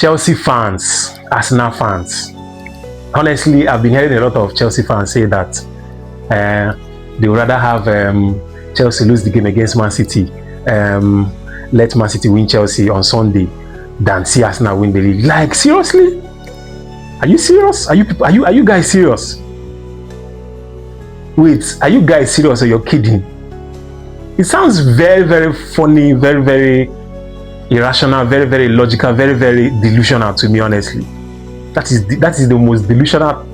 Chelsea fans, Arsenal fans. Honestly, I've been hearing a lot of Chelsea fans say that they would rather have Chelsea lose the game against Man City, let Man City win Chelsea on Sunday, than see Arsenal win the league. Like, seriously? Are you serious? Are you guys serious? Wait, are you guys serious or you're kidding? It sounds very, very funny, very, very irrational, very, very illogical, very, very delusional to me, honestly. That is the most delusional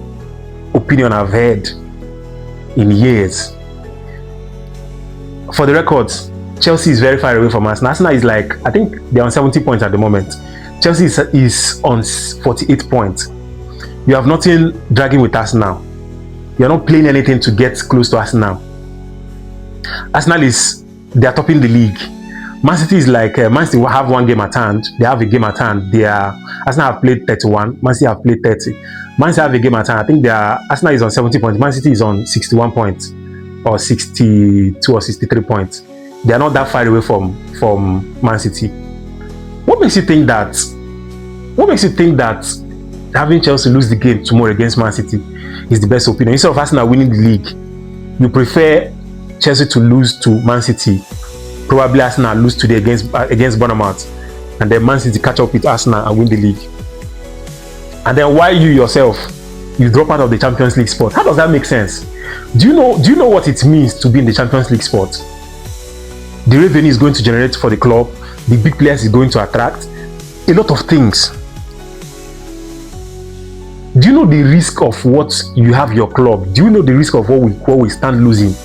opinion I've heard in years. For the record, Chelsea is very far away from Arsenal. Arsenal is like, I think they're on 70 points at the moment. Chelsea is on 48 points. You have nothing dragging with Arsenal. You're not playing anything to get close to Arsenal. Arsenal they're topping the league. Man City is like, Man City will have one game at hand. They have a game at hand. Arsenal have played 31. Man City have played 30. Man City have a game at hand. I think Arsenal is on 70 points. Man City is on 61 points or 62 or 63 points. They are not that far away from Man City. What makes you think that having Chelsea lose the game tomorrow against Man City is the best opinion? Instead of Arsenal winning the league, you prefer Chelsea to lose to Man City. Probably Arsenal lose today against Bournemouth, and then Man City catch up with Arsenal and win the league. And then while you yourself, you drop out of the Champions League spot. How does that make sense? Do you know what it means to be in the Champions League spot? The revenue is going to generate for the club. The big players is going to attract a lot of things. Do you know the risk of what you have your club? Do you know the risk of what we stand losing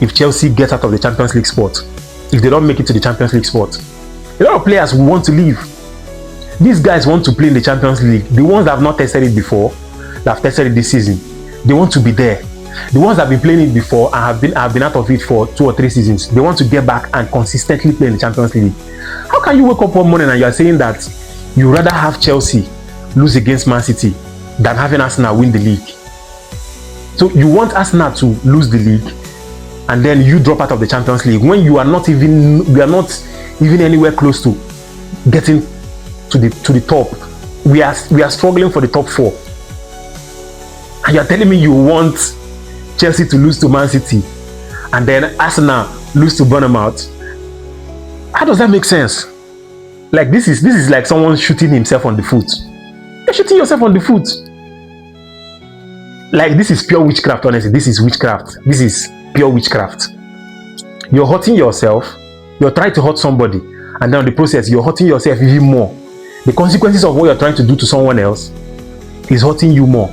if Chelsea gets out of the Champions League spot? If they don't make it to the Champions League spot, a lot of players will want to leave. These guys want to play in the Champions League. The ones that have not tested it before, that have tested it this season, they want to be there. The ones that have been playing it before and have been out of it for 2 or 3 seasons, they want to get back and consistently play in the Champions League. How can you wake up one morning and you are saying that you rather have Chelsea lose against Man City than having Arsenal win the league? So you want Arsenal to lose the league, and then you drop out of the Champions League when we are not even anywhere close to getting to the top. We are struggling for the top 4, and you are telling me you want Chelsea to lose to Man City and then Arsenal lose to Bournemouth. How does that make sense? Like, this is like someone shooting himself on the foot. You're shooting yourself on the foot. Like, this is pure witchcraft, honestly. This is witchcraft. This is pure witchcraft. You're hurting yourself. You're trying to hurt somebody, and then in the process you're hurting yourself even more. The consequences of what you're trying to do to someone else is hurting you more.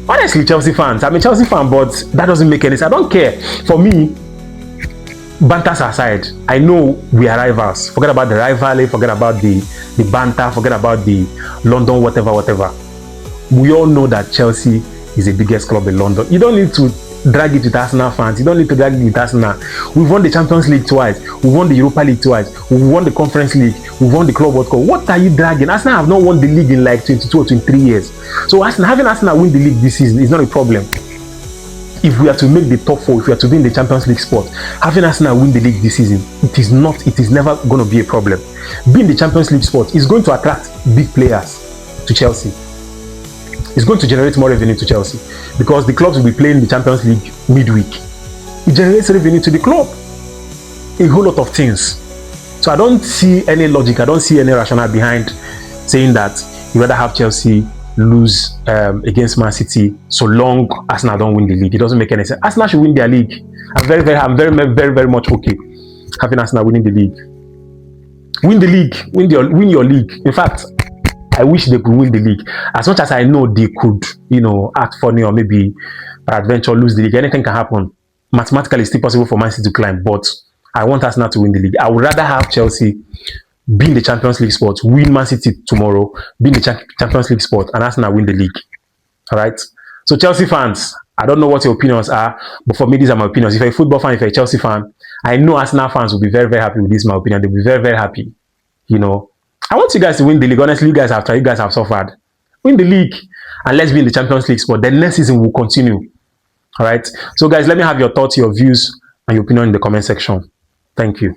Honestly, Chelsea fans, I'm a Chelsea fan, but that doesn't make any sense. I don't care. For me, banters aside, I know we are rivals. Forget about the rivalry, forget about the banter, forget about the London whatever. We all know that Chelsea is the biggest club in London. You don't need to drag it with Arsenal fans. You don't need to drag it with Arsenal. We've won the Champions League twice. We've won the Europa League twice. We've won the Conference League. We've won the Club World Cup. What are you dragging? Arsenal have not won the league in like 22 or 23 years. So having Arsenal win the league this season is not a problem. If we are to make the top 4, if we are to be in the Champions League spot, having Arsenal win the league this season, it is never going to be a problem. Being the Champions League spot is going to attract big players to Chelsea. It's going to generate more revenue to Chelsea because the clubs will be playing the Champions League midweek. It generates revenue to the club. A whole lot of things. So I don't see any logic. I don't see any rationale behind saying that you rather have Chelsea lose against Man City so long Arsenal don't win the league. It doesn't make any sense. Arsenal should win their league. I'm very much okay having Arsenal winning the league. Win the league. Win your league. In fact, I wish they could win the league. As much as I know they could, act funny or maybe adventure lose the league. Anything can happen. Mathematically, it's still possible for Man City to climb, but I want Arsenal to win the league. I would rather have Chelsea be in the Champions League spot, win Man City tomorrow, be in the Champions League spot, and Arsenal win the league. All right? So Chelsea fans, I don't know what your opinions are, but for me, these are my opinions. If you're a football fan, if you're a Chelsea fan, I know Arsenal fans will be very, very happy with this, my opinion. They'll be very, very happy. I want you guys to win the league. Honestly, you guys have tried. You guys have suffered. Win the league and let's be in the Champions League spot. Then next season will continue. All right. So guys, let me have your thoughts, your views, and your opinion in the comment section. Thank you.